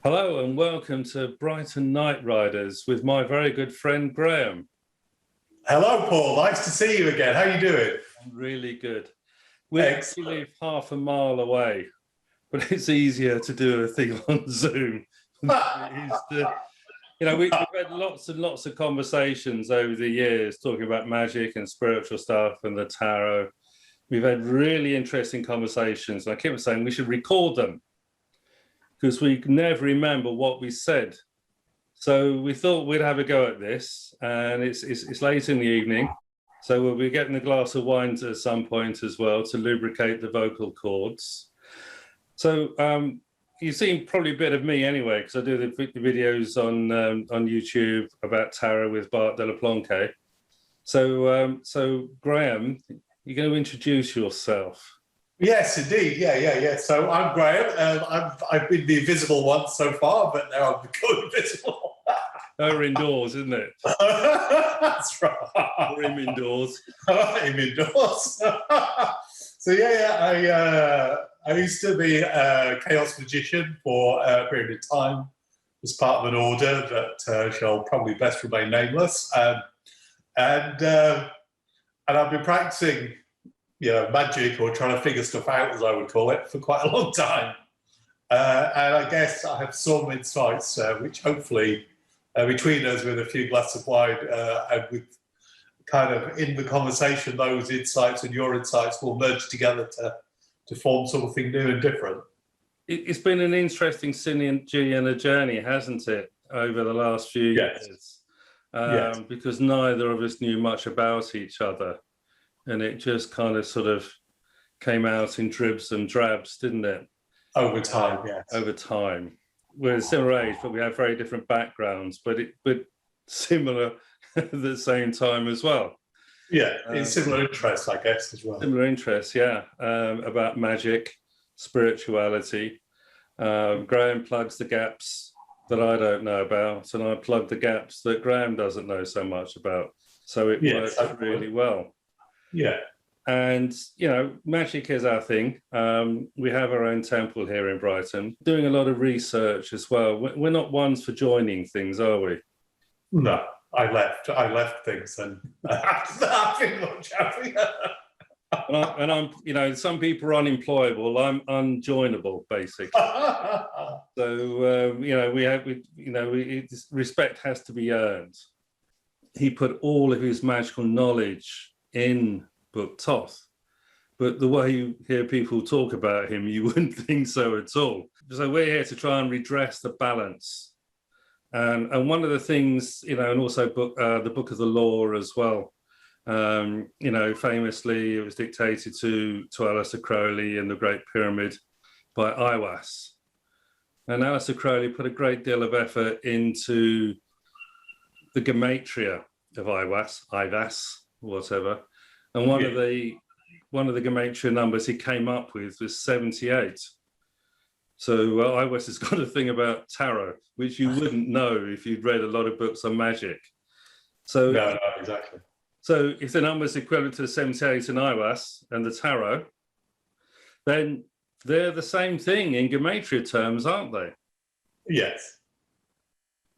Hello and welcome to Brighton Night Riders with my very good friend Graham. Hello, Paul. Nice to see you again. How are you doing? I'm really good. We actually live half a mile away, but it's easier to do a thing on Zoom. We've had lots and lots of conversations over the years talking about magic and spiritual stuff and the tarot. We've had really interesting conversations. And I keep saying we should record them, because we never remember what we said. So we thought we'd have a go at this, and it's late in the evening, so we'll be getting a glass of wine at some point as well to lubricate the vocal cords. So you've seen probably a bit of me anyway, because I do the videos on YouTube about tarot with Bart de la Planque. So Graham, you're going to introduce yourself. Yes, indeed. Yeah. So I'm Graham. I've been the invisible one so far, but now I've become invisible. We're indoors, isn't it? That's right. Or him indoors. I'm indoors. So I used to be a chaos magician for a period of time as part of an order that shall probably best remain nameless. And I've been practicing magic, or trying to figure stuff out, as I would call it, for quite a long time. And I guess I have some insights, which hopefully, between us with a few glasses of wine, and with kind of in the conversation, those insights and your insights will merge together to form something new and different. It's been an interesting synergy and a journey, hasn't it, over the last few years? Yes. Because neither of us knew much about each other. And it just kind of sort of came out in dribs and drabs, didn't it? Over time, yes. Over time. We're a similar age, but we have very different backgrounds, but similar at the same time as well. Yeah, it's similar interests, I guess, as well. Similar interests, yeah, about magic, spirituality. Graham plugs the gaps that I don't know about, and I plug the gaps that Graham doesn't know so much about. So it works really well. Yeah. And, magic is our thing. We have our own temple here in Brighton, doing a lot of research as well. We're not ones for joining things, are we? No, I left things, and after that, I've been much happier. and I'm, some people are unemployable. I'm unjoinable, basically. So, respect has to be earned. He put all of his magical knowledge in book Thoth, but the way you hear people talk about him, you wouldn't think so at all. So we're here to try and redress the balance, and one of the things, and also the Book of the Law as well. Famously, it was dictated to Aleister Crowley in the Great Pyramid by Aiwass, and Aleister Crowley put a great deal of effort into the gematria of Aiwaz, whatever, and one of the gematria numbers he came up with was 78. So Aiwaz has got a thing about tarot, which you wouldn't know if you'd read a lot of books on magic. So no, exactly. So if the number's equivalent to the 78 in Aiwaz and the tarot, then they're the same thing in gematria terms, aren't they? Yes.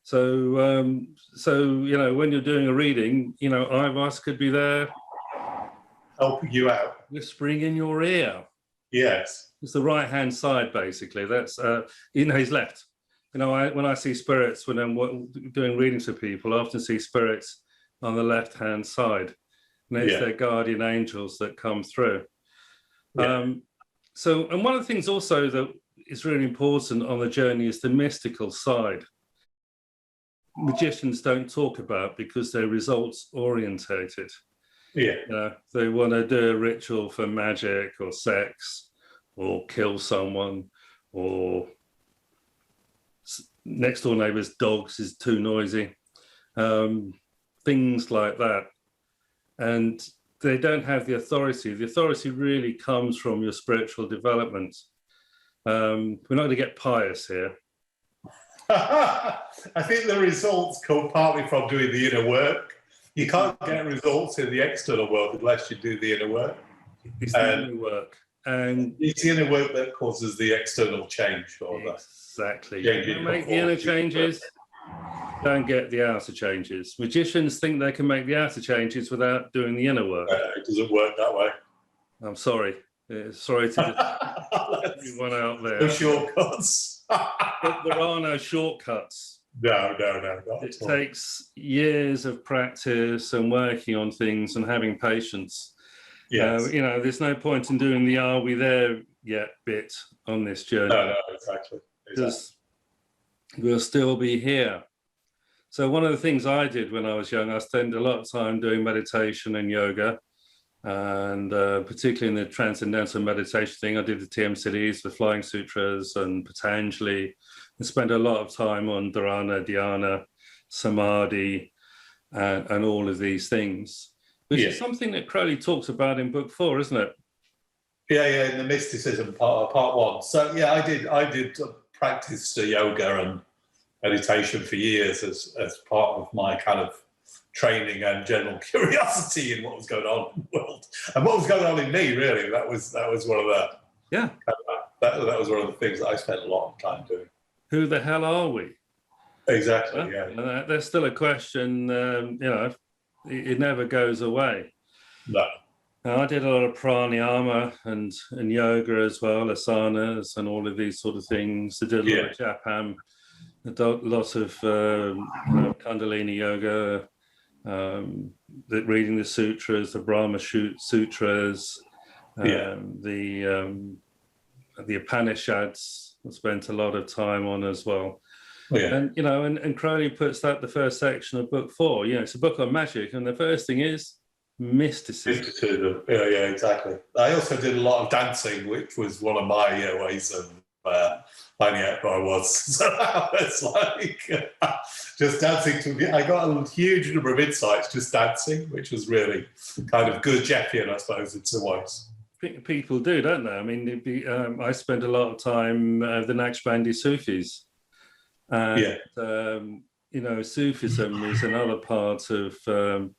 So when you're doing a reading, Aiwaz could be there, helping you out, whispering in your ear. Yes, it's the right-hand side, basically. That's his left. When I see spirits, when I'm doing readings for people, I often see spirits on the left-hand side, and it's their guardian angels that come through. Yeah. And one of the things also that is really important on the journey is the mystical side. Magicians don't talk about because they're results orientated. Yeah. They want to do a ritual for magic or sex or kill someone, or next door neighbor's dogs is too noisy, things like that. And they don't have the authority. The authority really comes from your spiritual development. We're not going to get pious here. I think the results come partly from doing the inner work. You can't get results in the external world unless you do the inner work. It's the inner work. And it's the inner work that causes the external change, or exactly. Yeah, You make the inner changes, don't get the outer changes. Magicians think they can make the outer changes without doing the inner work. it doesn't work that way. I'm sorry. Sorry to everyone out there. No shortcuts. But there are no shortcuts. No, not It at all. takes years of practice and working on things and having patience. Yes. You know, there's no point in doing the "Are we there yet?" bit on this journey. No, exactly. Because we'll still be here. So one of the things I did when I was young, I spent a lot of time doing meditation and yoga, and particularly in the transcendental meditation thing, I did the TM cities, the Flying Sutras, and Patanjali, and spent a lot of time on dharana, dhyana, samadhi, and all of these things, which is something that Crowley talks about in book 4, isn't it? Yeah, in the mysticism part 1. So yeah, I did practice yoga and meditation for years as part of my kind of training and general curiosity in what was going on in the world and what was going on in me. Really, that was one of the that was one of the things that I spent a lot of time doing. Who the hell are we? Exactly. Yeah. There's still a question. You know, it never goes away. No. I did a lot of pranayama and yoga as well, asanas and all of these sort of things. I did a lot of japam, lots of kundalini yoga, reading the sutras, the Brahma Sutras, the Upanishads. I spent a lot of time on as well. And you know, and Crowley puts that the first section of book 4. You know, it's a book on magic, and the first thing is mysticism. Yeah, exactly. I also did a lot of dancing, which was one of my ways of finding out who I was. So it's like just dancing I got a huge number of insights just dancing, which was really kind of Goethian, I suppose, in some ways. People do, don't they? I mean, I spent a lot of time the Naqshbandi Sufis. And, you know, Sufism is another part of the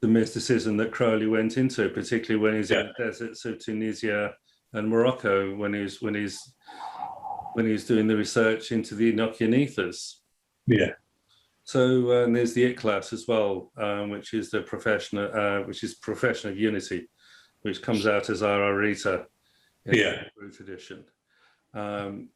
mysticism that Crowley went into, particularly when he's in the deserts of Tunisia and Morocco, when he's doing the research into the Enochian ethers. Yeah. So there's the Ikhlas as well, which is the profession of unity, which comes out as ARARITA in the Hebrew tradition. And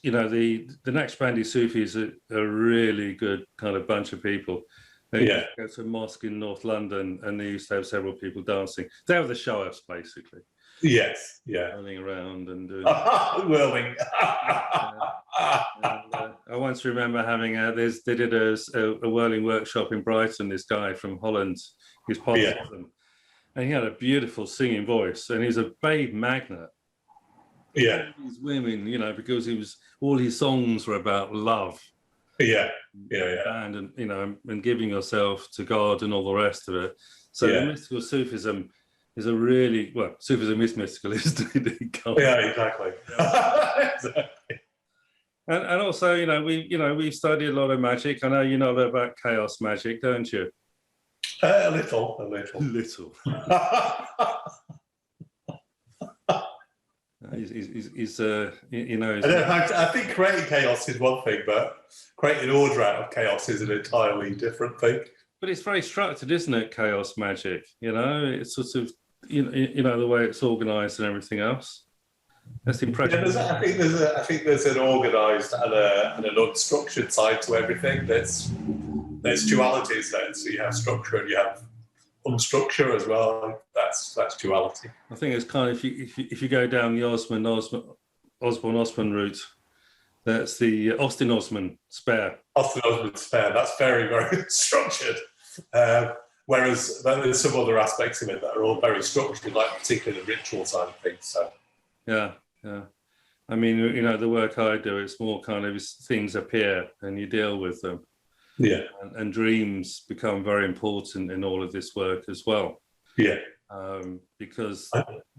you know, the Naqshbandi Sufis are a really good kind of bunch of people. They go to a mosque in North London, and they used to have several people dancing. They were the show-offs, basically. Yes, running around and doing whirling. I once remember having they did a whirling workshop in Brighton. This guy from Holland, he's part of them, and he had a beautiful singing voice, and he's a babe magnet. Yeah, these women, you know, because all his songs were about love. And you know, and giving yourself to God and all the rest of it. So the mystical Sufism is a really Sufism is mystical, isn't it? Exactly. Exactly. And also, you know, we've studied a lot of magic. I know you know about chaos magic, don't you? A little. He's you know. I think creating chaos is one thing, but creating order out of chaos is an entirely different thing. But it's very structured, isn't it? Chaos magic, you know, it's sort of you know the way it's organised and everything else. That's the impression. I think there's an organised and an unstructured side to everything. There's dualities there, so you have structure and you have unstructure as well. That's duality. I think it's kind of if you go down the Osman route, that's the Austin Osman spare. Austin Osman spare. That's very, very structured. Whereas there's some other aspects of it that are all very structured, like particularly the ritual side of things. So yeah. I mean, you know, the work I do, it's more kind of things appear and you deal with them. Yeah. And dreams become very important in all of this work as well. Yeah. Because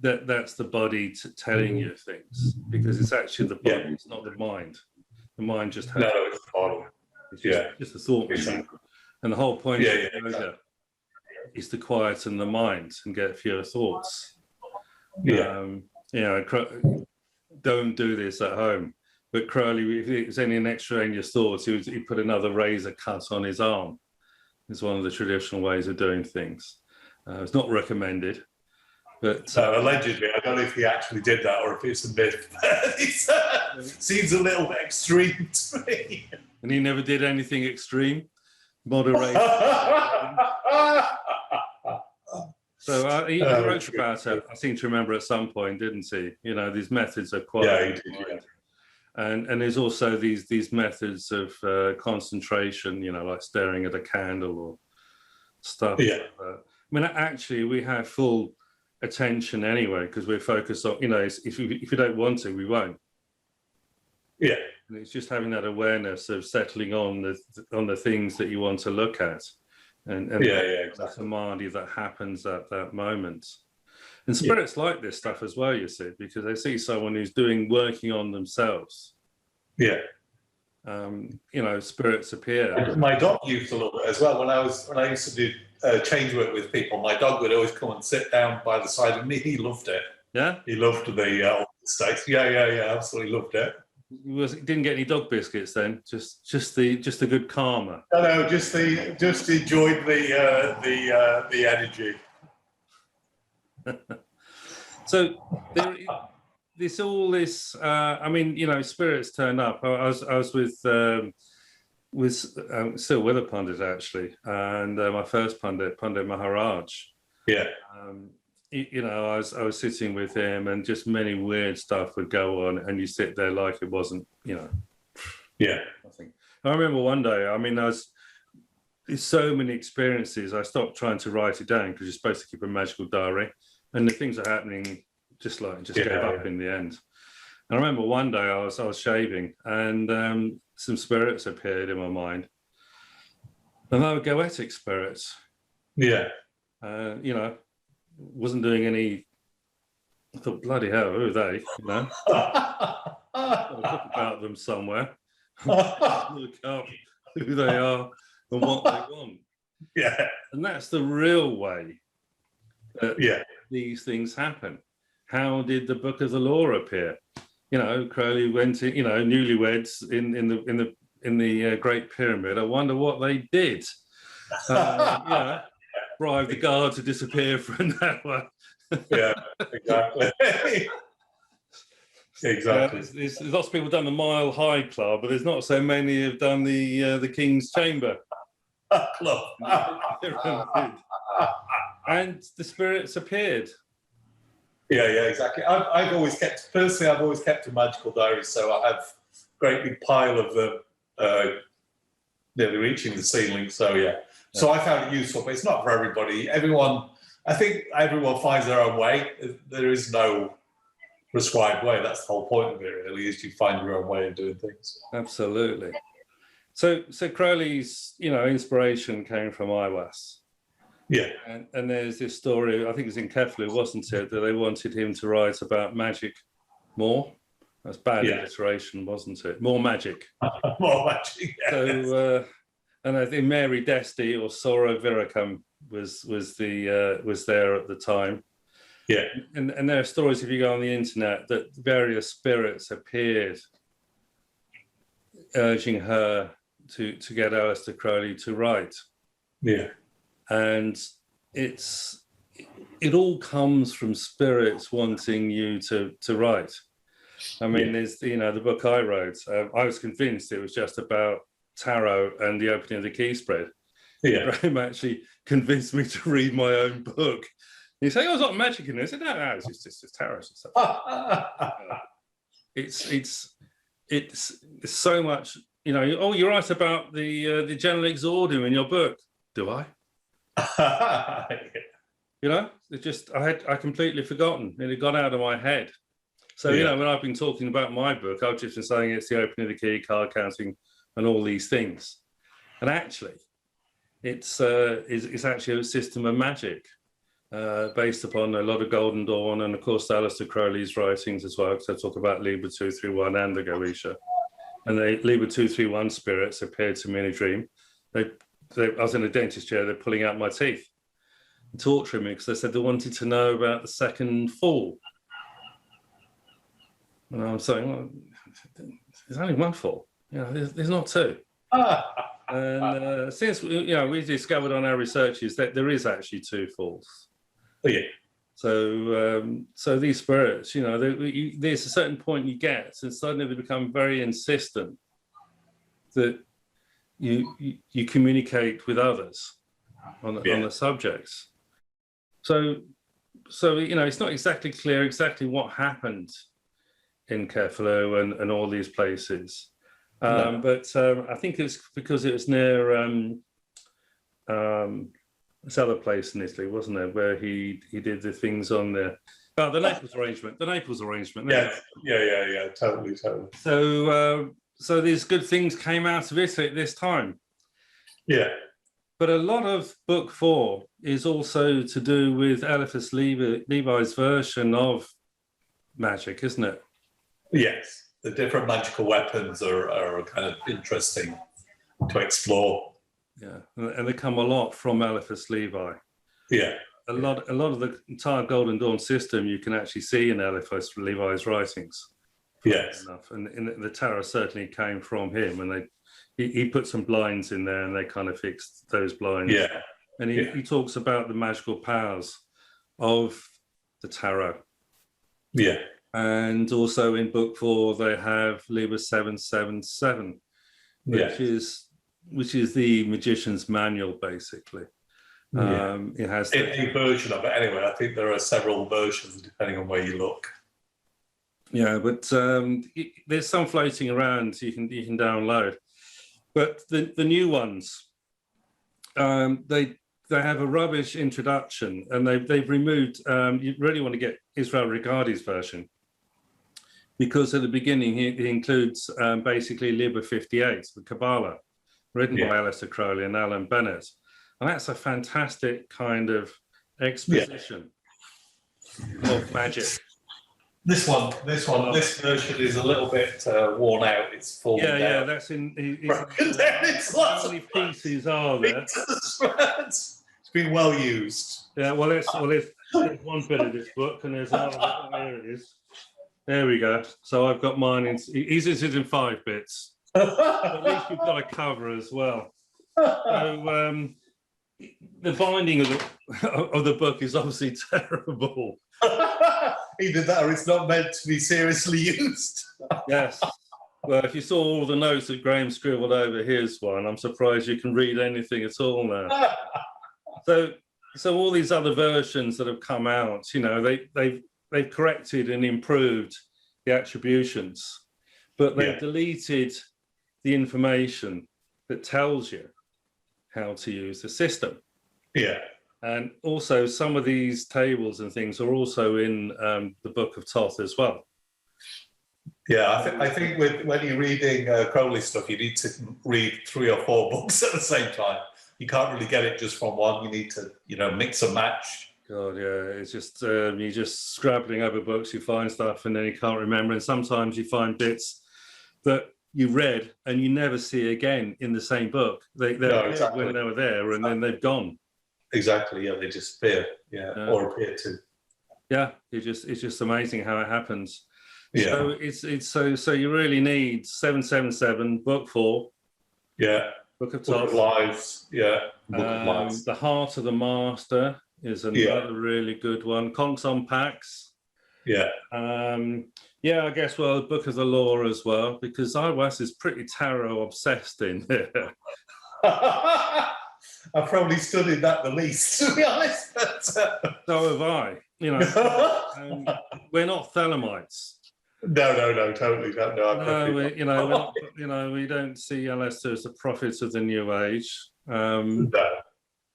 that's the body telling you things, because it's actually the body, it's not the mind. The mind just has it's the body. It's just a thought machine. And the whole point of yoga is to quieten the mind and get fewer thoughts. Yeah. Don't do this at home. But Crowley, if it was any extraneous thoughts, he put another razor cut on his arm. It's one of the traditional ways of doing things. It's not recommended. But allegedly, I don't know if he actually did that or if it's a myth. It seems a little bit extreme to me. And he never did anything extreme. Moderation. So he wrote about it. I seem to remember at some point, didn't he? These methods are quite. Yeah, he did. Yeah. And there's also these methods of concentration, like staring at a candle or stuff. Yeah. Like that. I mean, actually, we have full attention anyway because we're focused on. If you don't want to, we won't. Yeah. And it's just having that awareness of settling on the things that you want to look at, and exactly. the samadhi that happens at that moment. And spirits like this stuff as well, you see, because they see someone who's working on themselves. Yeah. Spirits appear. My dog used to love it as well. When I used to do change work with people, my dog would always come and sit down by the side of me. He loved it. Yeah. He loved the states. Yeah. Absolutely loved it. Didn't get any dog biscuits then. Just the good karma. No, just enjoyed the energy. So spirits turn up. I was with still with a Punditt actually, and my first Punditt Maharaj. Yeah. I was sitting with him, and just many weird stuff would go on, and you sit there like it wasn't, Yeah. nothing. I remember one day. There's so many experiences. I stopped trying to write it down because you're supposed to keep a magical diary, and the things are happening just gave up in the end. And I remember one day I was shaving, and some spirits appeared in my mind, and they were Goetic spirits. Yeah. Wasn't doing any. I thought, bloody hell, who are they? I'll talk about them somewhere. Look up who they are and what they want. Yeah. And that's the real way that these things happen. How did the Book of the Law appear? Crowley went in, newlyweds in the Great Pyramid. I wonder what they did. Bribe the guard to disappear for an hour. Yeah, exactly. Exactly. There's lots of people done the Mile High Club, but there's not so many have done the King's Chamber Club. And the spirits appeared. Yeah, exactly. I've always kept a magical diary, so I have a great big pile of them nearly reaching the ceiling. So so I found it useful, but it's not for everybody. I think everyone finds their own way. There is no prescribed way. That's the whole point of it, really, is you find your own way of doing things. Absolutely. So Crowley's, inspiration came from Aiwass. Yeah. And there's this story, I think it's in Cefalu, wasn't it, that they wanted him to write about magic more. That's bad alliteration, wasn't it? More magic. More magic. Yes. So, and I think Mary Desti or Soror Vikaram was there at the time. Yeah. And there are stories, if you go on the internet, that various spirits appeared urging her to get Aleister Crowley to write. Yeah. And it all comes from spirits wanting you to write. I mean, there's the book I wrote. I was convinced it was just about tarot and the opening of the key spread. Yeah. Graham actually convinced me to read my own book. He's saying, "Oh, there's not magic in it." I said, "No, it's just tarot and stuff." It's so much. You write about the general exordium in your book. Do I? I completely forgotten. It had gone out of my head. So, when I've been talking about my book, I've just been saying it's the opening of the key, card counting, and all these things. And actually, it's actually a system of magic based upon a lot of Golden Dawn and, of course, Aleister Crowley's writings as well, because I talk about Liber 231 and the Goetia. And the Liber 231 spirits appeared to me in a dream. I was in a dentist chair, they're pulling out my teeth and torturing me because they said they wanted to know about the second fall. And I'm saying, well, there's only one fall. You know, there's not two. And since we discovered on our researches that there is actually two falls. Oh, yeah. So these spirits, there's a certain point you get, and suddenly they become very insistent that you communicate with others on the subjects. So it's not exactly clear exactly what happened in Cefalu and all these places. No. But I think it's because it was near this other place in Italy, wasn't there, where he did the things on the Naples Arrangement. The Naples Arrangement. Yeah. Totally. So these good things came out of Italy at this time. Yeah. But a lot of Book 4 is also to do with Eliphaz Levi's version of magic, isn't it? Yes. The different magical weapons are kind of interesting to explore. Yeah, and they come a lot from Eliphaz Levi. Yeah. A lot of the entire Golden Dawn system you can actually see in Eliphaz Levi's writings. Yes. Enough. And the tarot certainly came from him, and he put some blinds in there, and they kind of fixed those blinds. Yeah. And he talks about the magical powers of the tarot. Yeah. And also in Book 4 they have Liber 777, which is the magician's manual, basically. It has a version of it anyway. I think there are several versions depending on where you look. Yeah, but there's some floating around you can download. But the new ones, they have a rubbish introduction, and they've removed. You really want to get Israel Regardie's version, because at the beginning he includes basically Liber 58, the Qabalah, written by Aleister Crowley and Alan Bennett, and that's a fantastic kind of exposition of magic. This version is a little bit worn out. It's fallen down. Yeah, that's in. It's how many pieces are there? It's been well used. Yeah, well, there's one bit of this book, and there's another bit. There it is. There we go. So I've got mine in. He's in 5 bits. At least we've got a cover as well. So the binding of the book is obviously terrible. Either that or it's not meant to be seriously used. Yes. Well, if you saw all the notes that Graham scribbled over his one, I'm surprised you can read anything at all now. So all these other versions that have come out, they've corrected and improved the attributions, but they've deleted the information that tells you how to use the system. Yeah. And also some of these tables and things are also in the Book of Thoth as well. Yeah, I think when you're reading Crowley stuff, you need to read 3 or 4 books at the same time. You can't really get it just from one. You need to, mix and match. God, yeah, it's just you're just scrabbling over books. You find stuff and then you can't remember. And sometimes you find bits that you read and you never see again in the same book. They're exactly. when they were there, and then they've gone. Exactly. Yeah, they disappear. Or appear to. Yeah, it's just amazing how it happens. Yeah. So so you really need 777, Book 4. Yeah. Book of Book Thoth. of Lives. Yeah. Book of Lives. The Heart of the Master is another really good one. Conks on Pax. Yeah. I guess, Book of the Law as well, because Aiwass is pretty tarot obsessed in here. I've probably studied that the least, to be honest. So have I. We're not Thelemites. No, totally. We don't see Aleister as the prophet of the New Age. No.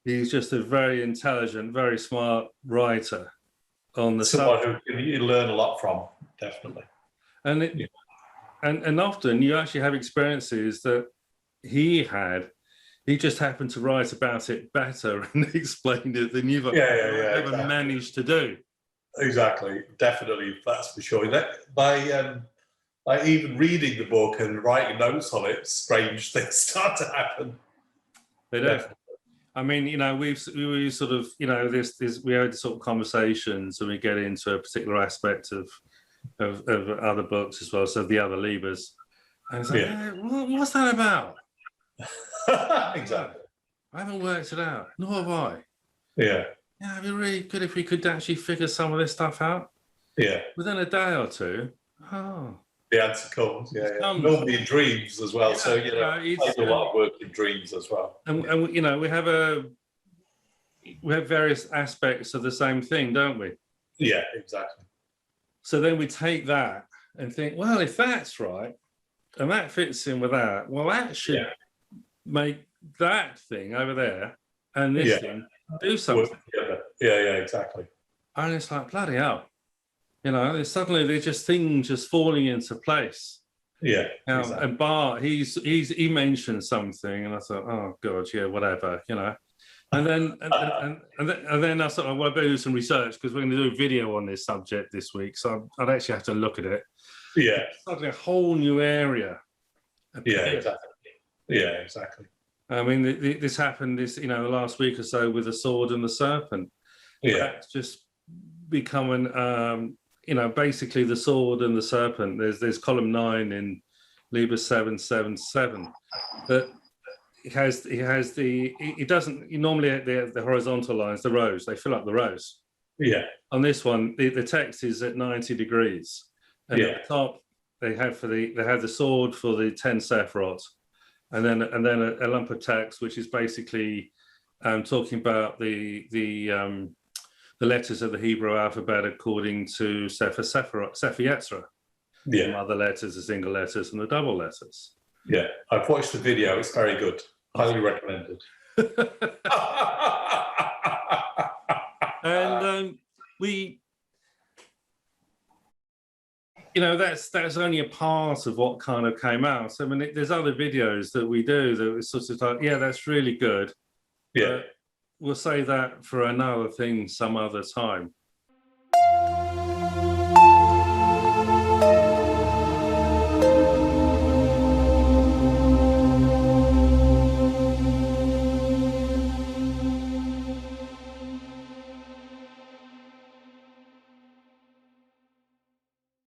He's just a very intelligent, very smart writer on the subject. Someone who you learn a lot from, definitely. And often you actually have experiences that he had. He just happened to write about it better and explained it than you've ever managed to do. Exactly, definitely, that's for sure. By even reading the book and writing notes on it, strange things start to happen. They do. Definitely. I mean, we sort of, we had sort of conversations and we get into a particular aspect of of other books as well, so the other Libers. And it's like, what's that about? Exactly. I haven't worked it out, nor have I. Yeah. Yeah, it'd be really good if we could actually figure some of this stuff out. Yeah. Within a day or two. Oh. The answer comes. Yeah. Comes. Normally in dreams as well. Yeah, So, you know, it's a lot of work in dreams as well. And you know, we have various aspects of the same thing, don't we? Yeah, exactly. So then we take that and think, well, if that's right, and that fits in with that, well, that should make that thing over there and this thing do something. Yeah, exactly. And it's like, bloody hell. You know, suddenly they're just things just falling into place. Yeah. Exactly. And Bart, he mentioned something, and I thought, oh god, yeah, whatever, you know. And then and then I thought, well, I better do some research because we're going to do a video on this subject this week, so I'd actually have to look at it. Yeah. Suddenly a whole new area. Yeah, exactly. Yeah, exactly. I mean, this happened the last week or so with the sword and the serpent. Yeah. That's just become basically the sword and the serpent. There's column 9 in Liber 777 that it doesn't normally the horizontal lines, the rows, they fill up the rows. Yeah. On this one, the text is at 90 degrees, and at the top they have the sword for the 10 Sephiroth, and then a lump of text which is basically talking about the letters of the Hebrew alphabet according to Sefer Yetzirah. Yeah. Other letters, the single letters, and the double letters. Yeah, I've watched the video. It's very good. Highly recommended. And that's only a part of what kind of came out. I mean, there's other videos that we do that was sort of like, yeah, that's really good. Yeah. We'll say that for another thing some other time.